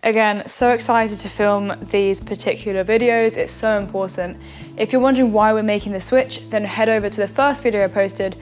Again, so excited to film these particular videos. It's so important. If you're wondering why we're making the switch, then head over to the first video I posted,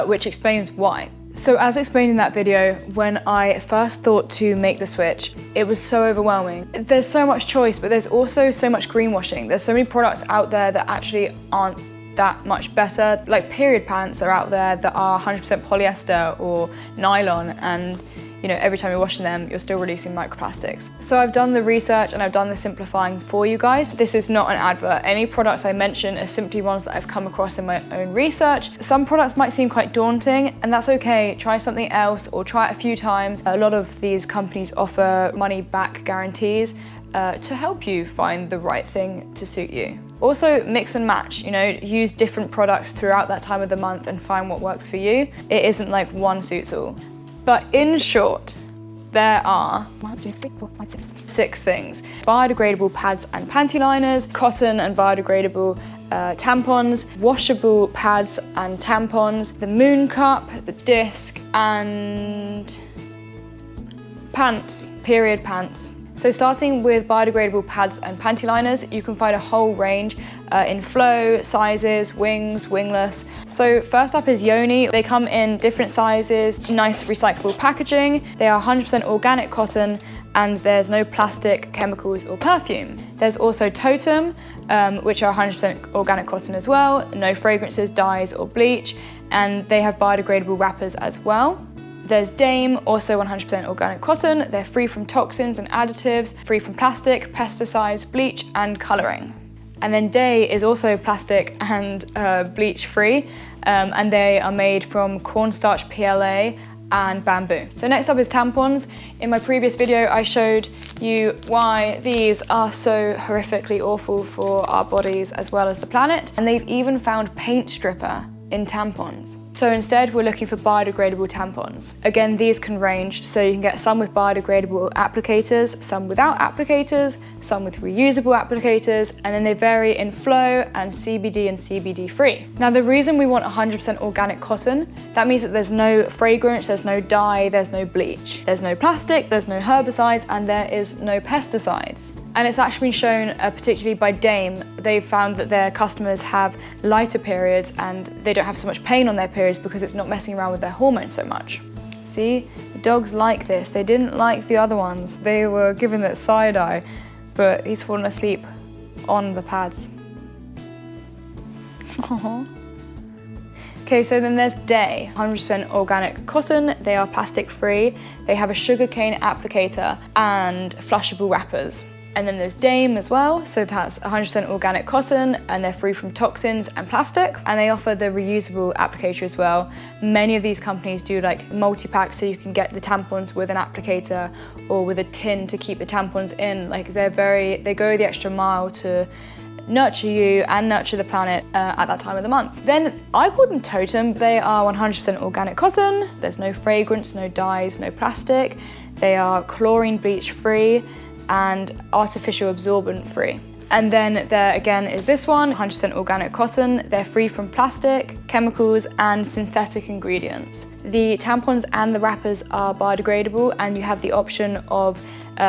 which explains why. So as explained in that video, when I first thought to make the switch, it was so overwhelming. There's so much choice, but there's also so much greenwashing. There's so many products out there that actually aren't that much better. Like period pants that are out there that are 100% polyester or nylon, and you know, every time you're washing them, you're still releasing microplastics. So I've done the research and I've done the simplifying for you guys. This is not an advert. Any products I mention are simply ones that I've come across in my own research. Some products might seem quite daunting, and that's okay. Try something else or try it a few times. A lot of these companies offer money back guarantees to help you find the right thing to suit you. Also, mix and match, you know, use different products throughout that time of the month and find what works for you. It isn't like one suits all. But in short, there are 6 things. Biodegradable pads and panty liners, cotton and biodegradable tampons, washable pads and tampons, the moon cup, the disc, and pants, period pants. So starting with biodegradable pads and panty liners, you can find a whole range in flow, sizes, wings, wingless. So first up is Yoni. They come in different sizes, nice recyclable packaging. They are 100% organic cotton, and there's no plastic, chemicals or perfume. There's also Totem, which are 100% organic cotton as well, no fragrances, dyes or bleach, and they have biodegradable wrappers as well. There's Dame, also 100% organic cotton. They're free from toxins and additives, free from plastic, pesticides, bleach and colouring. And then Day is also plastic and bleach free, and they are made from cornstarch PLA and bamboo. So next up is tampons. In my previous video, I showed you why these are so horrifically awful for our bodies as well as the planet. And they've even found paint stripper in tampons. So instead, we're looking for biodegradable tampons. Again, these can range, so you can get some with biodegradable applicators, some without applicators, some with reusable applicators, and then they vary in flow and CBD and CBD free. Now, the reason we want 100% organic cotton, that means that there's no fragrance, there's no dye, there's no bleach, there's no plastic, there's no herbicides, and there is no pesticides. And it's actually been shown, particularly by Dame, they've found that their customers have lighter periods and they don't have so much pain on their periods because it's not messing around with their hormones so much. See, the dogs like this. They didn't like the other ones. They were given that side eye, but he's fallen asleep on the pads. Okay, so then there's Day, 100% organic cotton. They are plastic free. They have a sugarcane applicator and flushable wrappers. And then there's Dame as well, so that's 100% organic cotton, and they're free from toxins and plastic, and they offer the reusable applicator as well. Many of these companies do like multi-packs, so you can get the tampons with an applicator or with a tin to keep the tampons in. Like they go the extra mile to nurture you and nurture the planet at that time of the month. Then I call them Totem. They are 100% organic cotton. There's no fragrance, no dyes, no plastic. They are chlorine bleach free and artificial absorbent free. And then there again is this one, 100% organic cotton. They're free from plastic, chemicals and synthetic ingredients. The tampons and the wrappers are biodegradable, and you have the option of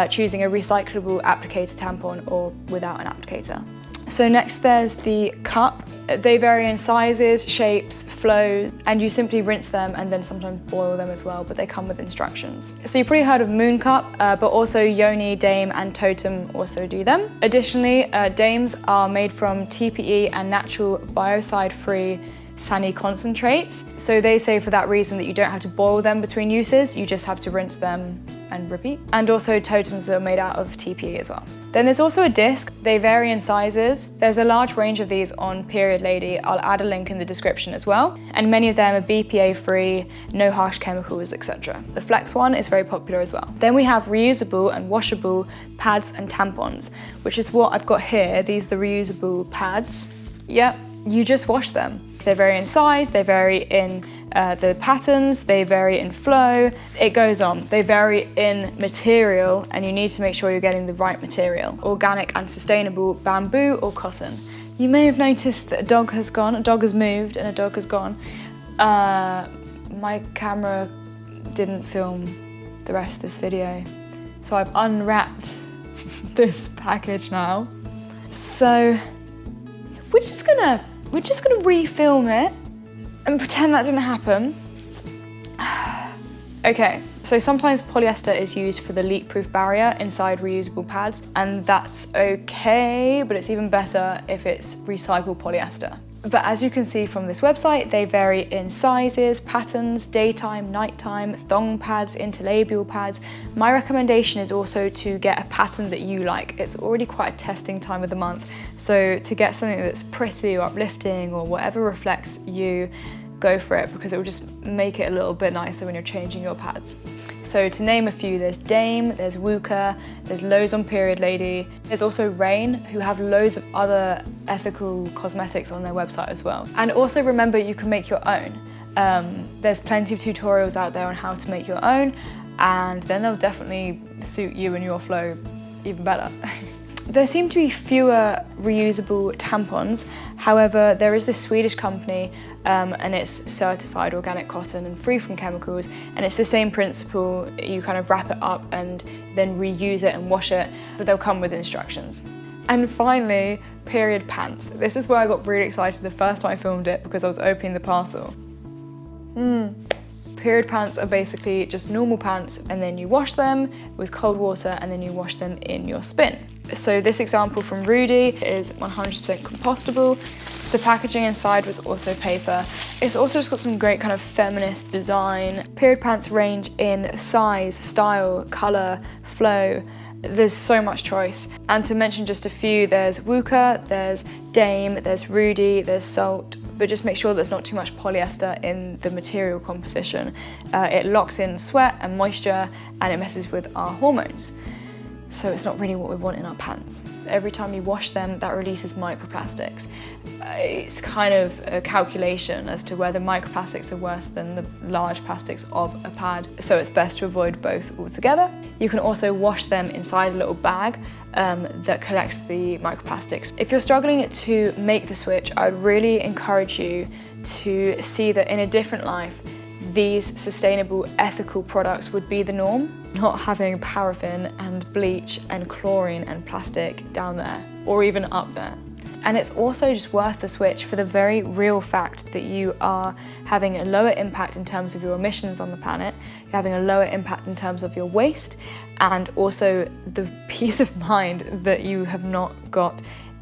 choosing a recyclable applicator tampon or without an applicator. So next there's the cup. They vary in sizes, shapes, flows, and you simply rinse them and then sometimes boil them as well, but they come with instructions. So you've probably heard of Moon Cup, but also Yoni, Dame and Totem also do them. Additionally, Dames are made from TPE and natural biocide-free Sani concentrates. So they say for that reason that you don't have to boil them between uses, you just have to rinse them and repeat. And also Totems are made out of TPE as well. Then there's also a disc. They vary in sizes. There's a large range of these on Period Lady. I'll add a link in the description as well. And many of them are BPA free, no harsh chemicals, etc. The Flex one is very popular as well. Then we have reusable and washable pads and tampons, which is what I've got here. These are the reusable pads. Yep, you just wash them. They vary in size, they vary in the patterns, they vary in flow, it goes on. They vary in material, and you need to make sure you're getting the right material. Organic and sustainable bamboo or cotton. You may have noticed that a dog has gone, a dog has moved and a dog has gone. My camera didn't film the rest of this video, so I've unwrapped this package now. So we're just gonna refilm it and pretend that didn't happen. Okay, so sometimes polyester is used for the leak-proof barrier inside reusable pads, and that's okay, but it's even better if it's recycled polyester. But as you can see from this website, they vary in sizes, patterns, daytime, nighttime, thong pads, interlabial pads. My recommendation is also to get a pattern that you like. It's already quite a testing time of the month, so to get something that's pretty or uplifting or whatever reflects you, go for it, because it will just make it a little bit nicer when you're changing your pads. So to name a few, there's Dame, there's Wooka, there's Loads on Period Lady, there's also Rain, who have loads of other ethical cosmetics on their website as well. And also remember, you can make your own. There's plenty of tutorials out there on how to make your own, and then they'll definitely suit you and your flow even better. There seem to be fewer reusable tampons. However, there is this Swedish company and it's certified organic cotton and free from chemicals, and it's the same principle. You kind of wrap it up and then reuse it and wash it, but they'll come with instructions. And finally, period pants. This is where I got really excited the first time I filmed it, because I was opening the parcel. Period pants are basically just normal pants, and then you wash them with cold water and then you wash them in your spin. So this example from Rudy is 100% compostable. The packaging inside was also paper. It's also just got some great kind of feminist design. Period pants range in size, style, colour, flow. There's so much choice. And to mention just a few, there's Wooka, there's Dame, there's Rudy, there's Salt, but just make sure there's not too much polyester in the material composition. It locks in sweat and moisture, and it messes with our hormones. So it's not really what we want in our pants. Every time you wash them, that releases microplastics. It's kind of a calculation as to whether microplastics are worse than the large plastics of a pad, so it's best to avoid both altogether. You can also wash them inside a little bag that collects the microplastics. If you're struggling to make the switch, I would really encourage you to see that in a different life, these sustainable, ethical products would be the norm, not having paraffin and bleach and chlorine and plastic down there, or even up there. And it's also just worth the switch for the very real fact that you are having a lower impact in terms of your emissions on the planet, you're having a lower impact in terms of your waste, and also the peace of mind that you have not got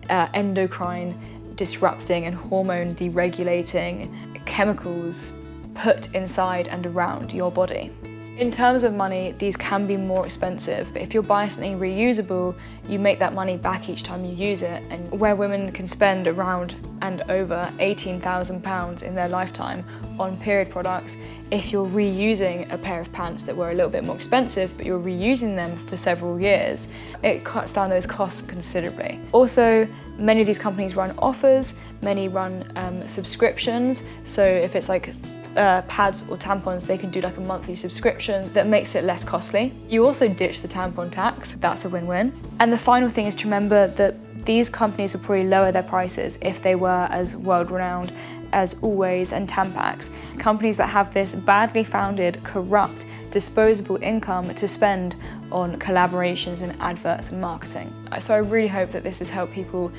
endocrine disrupting and hormone deregulating chemicals put inside and around your body. In terms of money, these can be more expensive, but if you're buying something reusable, you make that money back each time you use it. And where women can spend around and over £18,000 in their lifetime on period products, if you're reusing a pair of pants that were a little bit more expensive, but you're reusing them for several years, it cuts down those costs considerably. Also, many of these companies run offers, many run subscriptions, so if it's like pads or tampons, they can do like a monthly subscription that makes it less costly. You also ditch the tampon tax, that's a win-win. And the final thing is to remember that these companies will probably lower their prices if they were as world-renowned as Always and Tampax. Companies that have this badly founded, corrupt, disposable income to spend on collaborations and adverts and marketing. So I really hope that this has helped people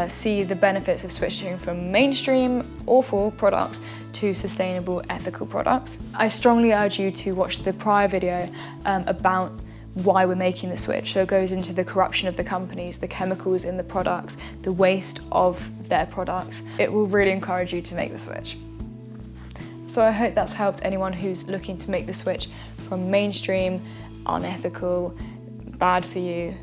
see the benefits of switching from mainstream, awful products to sustainable, ethical products. I strongly urge you to watch the prior video about why we're making the switch. So it goes into the corruption of the companies, the chemicals in the products, the waste of their products. It will really encourage you to make the switch. So I hope that's helped anyone who's looking to make the switch from mainstream, unethical, bad for you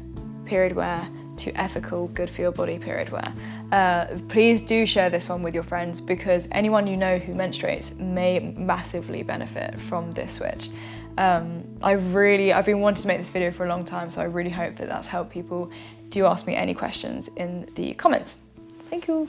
period wear to ethical, good for your body period wear. Please do share this one with your friends, because anyone you know who menstruates may massively benefit from this switch. I've been wanting to make this video for a long time, so I really hope that that's helped people. Do ask me any questions in the comments. Thank you.